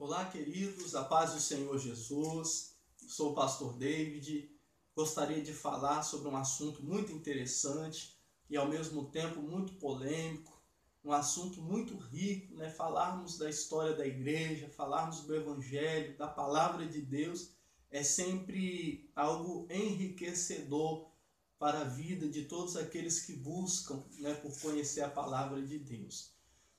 Olá, queridos, a paz do Senhor Jesus. Sou o pastor David. Gostaria de falar sobre um assunto muito interessante e ao mesmo tempo muito polêmico, um assunto muito rico, né? Falarmos da história da igreja, falarmos do evangelho, da palavra de Deus é sempre algo enriquecedor para a vida de todos aqueles que buscam, né, por conhecer a palavra de Deus.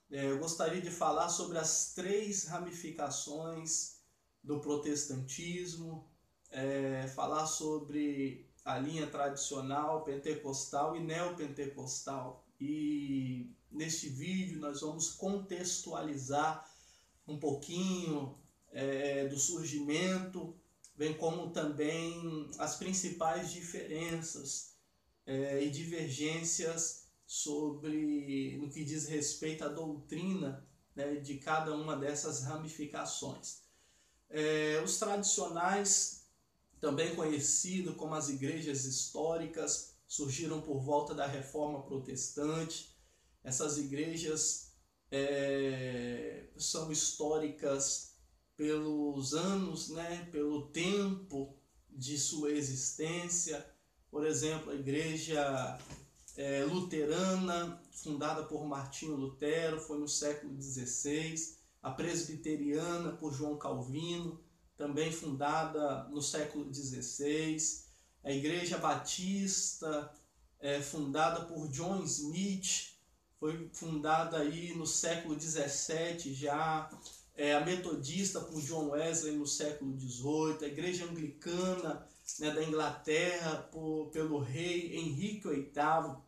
Eu gostaria de falar sobre as três ramificações do protestantismo, falar sobre a linha tradicional, pentecostal e neopentecostal. E neste vídeo nós vamos contextualizar um pouquinho do surgimento, bem como também as principais diferenças e divergências no que diz respeito à doutrina, né, de cada uma dessas ramificações. Os tradicionais, também conhecidos como as igrejas históricas, surgiram por volta da Reforma Protestante. Essas igrejas são históricas pelos anos, né, pelo tempo de sua existência. Por exemplo, a igreja luterana, fundada por Martinho Lutero, foi no século XVI. A presbiteriana, por João Calvino, também fundada no século XVI. A igreja batista, fundada por John Smith, foi fundada aí no século XVII já. A metodista por John Wesley no século XVIII. A igreja anglicana, né, da Inglaterra pelo rei Henrique VIII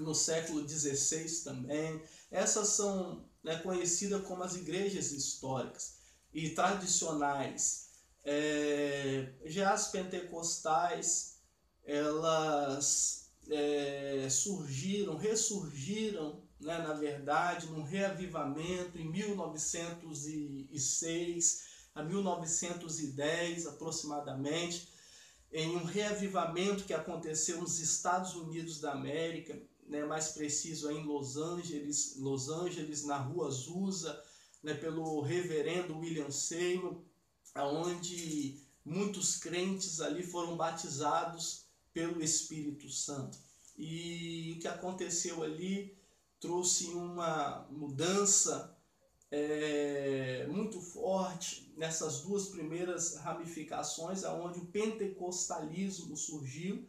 no século XVI também. Essas são, né, conhecidas como as igrejas históricas e tradicionais. Já as pentecostais, elas ressurgiram, né, na verdade, num reavivamento em 1906 a 1910 aproximadamente, em um reavivamento que aconteceu nos Estados Unidos da América, né, mais preciso em Los Angeles, na rua Azusa, né, pelo reverendo William Seymour, onde muitos crentes ali foram batizados pelo Espírito Santo. E o que aconteceu ali trouxe uma mudança muito forte nessas duas primeiras ramificações, onde o pentecostalismo surgiu,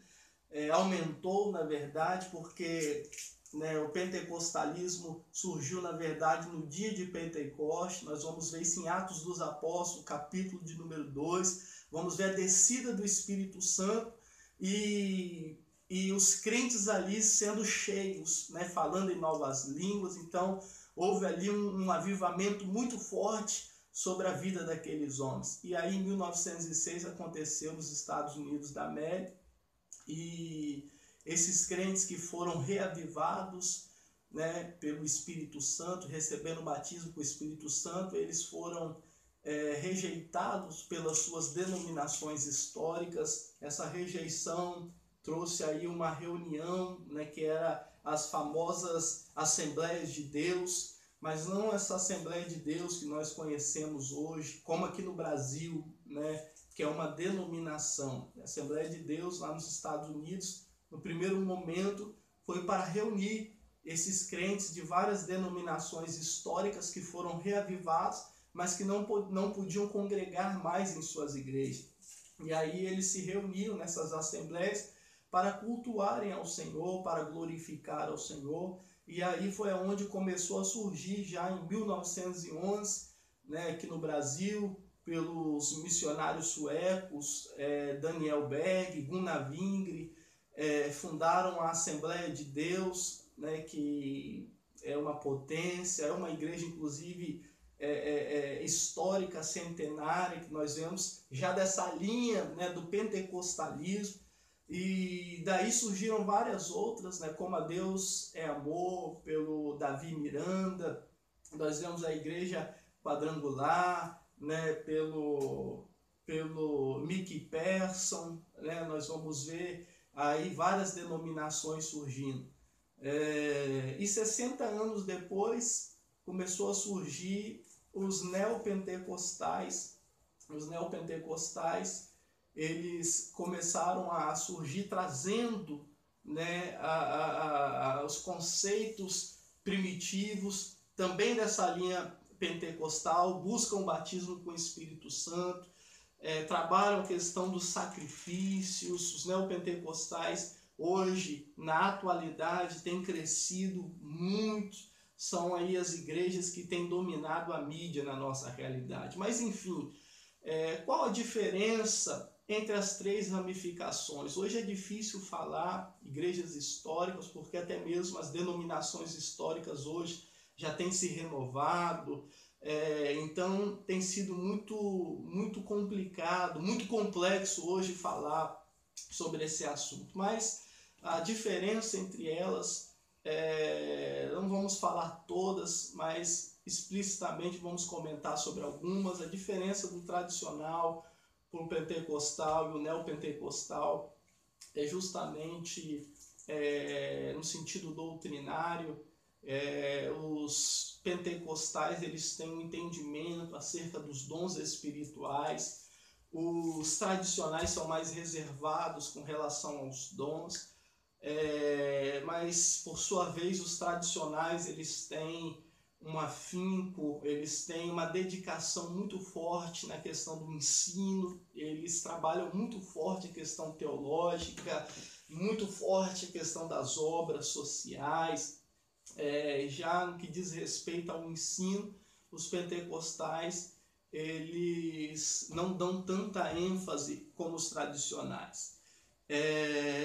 aumentou, na verdade, porque, né, o pentecostalismo surgiu, na verdade, no dia de Pentecostes. Nós vamos ver isso em Atos dos Apóstolos, capítulo de número 2. Vamos ver a descida do Espírito Santo e os crentes ali sendo cheios, né, falando em novas línguas. Então, houve ali um avivamento muito forte sobre a vida daqueles homens. E aí, em 1906, aconteceu nos Estados Unidos da América, e esses crentes que foram reavivados, né, pelo Espírito Santo, recebendo o batismo com o Espírito Santo, eles foram rejeitados pelas suas denominações históricas. Essa rejeição trouxe aí uma reunião, né, que era as famosas Assembleias de Deus, mas não essa Assembleia de Deus que nós conhecemos hoje, como aqui no Brasil, né, que é uma denominação. A Assembleia de Deus lá nos Estados Unidos, no primeiro momento, foi para reunir esses crentes de várias denominações históricas que foram reavivados, mas que não podiam congregar mais em suas igrejas. E aí eles se reuniram nessas assembleias para cultuarem ao Senhor, para glorificar ao Senhor. E aí foi onde começou a surgir, já em 1911, né, aqui no Brasil, pelos missionários suecos, Daniel Berg, Gunnar Wingre, fundaram a Assembleia de Deus, né, que é uma potência, é uma igreja, inclusive, histórica, centenária, que nós vemos já dessa linha, né, do pentecostalismo. E daí surgiram várias outras, né, como a Deus é Amor, pelo Davi Miranda. Nós vemos a Igreja Quadrangular, né, pelo Mickey Person, né, nós vamos ver aí várias denominações surgindo. E 60 anos depois começou a surgir os neopentecostais, eles começaram a surgir trazendo, né, os conceitos primitivos também dessa linha pentecostal, buscam o batismo com o Espírito Santo, trabalham a questão dos sacrifícios. Os neopentecostais hoje, na atualidade, têm crescido muito, são aí as igrejas que têm dominado a mídia na nossa realidade. Mas enfim, qual a diferença entre as três ramificações? Hoje é difícil falar igrejas históricas, porque até mesmo as denominações históricas hoje já têm se renovado, então tem sido muito complicado, muito complexo hoje falar sobre esse assunto. Mas a diferença entre elas, não vamos falar todas, mas explicitamente vamos comentar sobre algumas. A diferença do tradicional para o pentecostal e o neopentecostal é justamente no sentido doutrinário. Os pentecostais, eles têm um entendimento acerca dos dons espirituais. Os tradicionais são mais reservados com relação aos dons, mas por sua vez os tradicionais, eles têm um afinco, eles têm uma dedicação muito forte na questão do ensino, eles trabalham muito forte a questão teológica, muito forte a questão das obras sociais. Já no que diz respeito ao ensino, os pentecostais, eles não dão tanta ênfase como os tradicionais.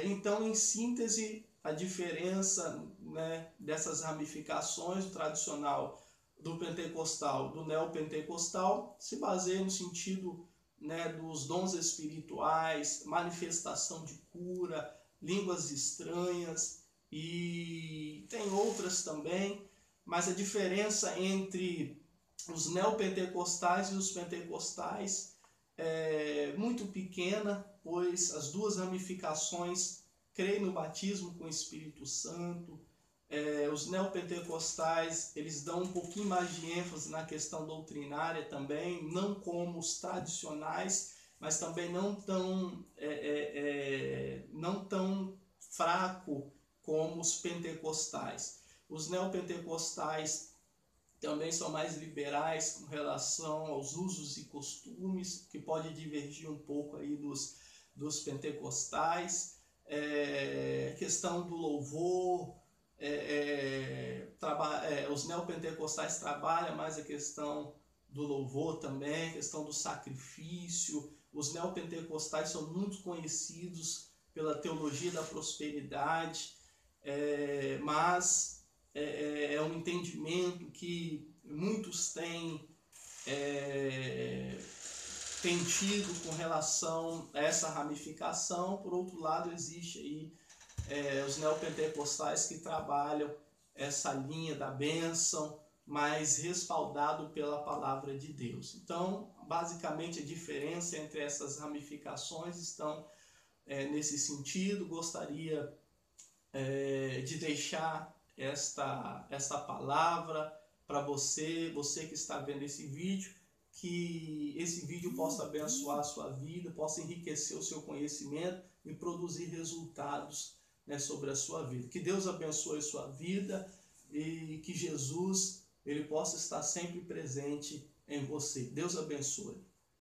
Então, em síntese, a diferença, né, dessas ramificações, do tradicional, do pentecostal, do neopentecostal, se baseia no sentido, né, dos dons espirituais, manifestação de cura, línguas estranhas, e tem outras também, mas a diferença entre os neopentecostais e os pentecostais é muito pequena, pois as duas ramificações creem no batismo com o Espírito Santo. Os neopentecostais, eles dão um pouquinho mais de ênfase na questão doutrinária também, não como os tradicionais, mas também não tão fraco como os pentecostais. Os neopentecostais também são mais liberais com relação aos usos e costumes, que pode divergir um pouco aí dos pentecostais. Questão do louvor, os neopentecostais trabalham mais a questão do louvor também, a questão do sacrifício. Os neopentecostais são muito conhecidos pela teologia da prosperidade, mas é um entendimento que muitos têm tido com relação a essa ramificação. Por outro lado, existe aí os neopentecostais que trabalham essa linha da bênção, mas respaldado pela palavra de Deus. Então, basicamente, a diferença entre essas ramificações estão nesse sentido. Gostaria de deixar esta palavra para você que está vendo esse vídeo, que esse vídeo possa abençoar a sua vida, possa enriquecer o seu conhecimento e produzir resultados, né, sobre a sua vida. Que Deus abençoe a sua vida e que Jesus, ele possa estar sempre presente em você. Deus abençoe.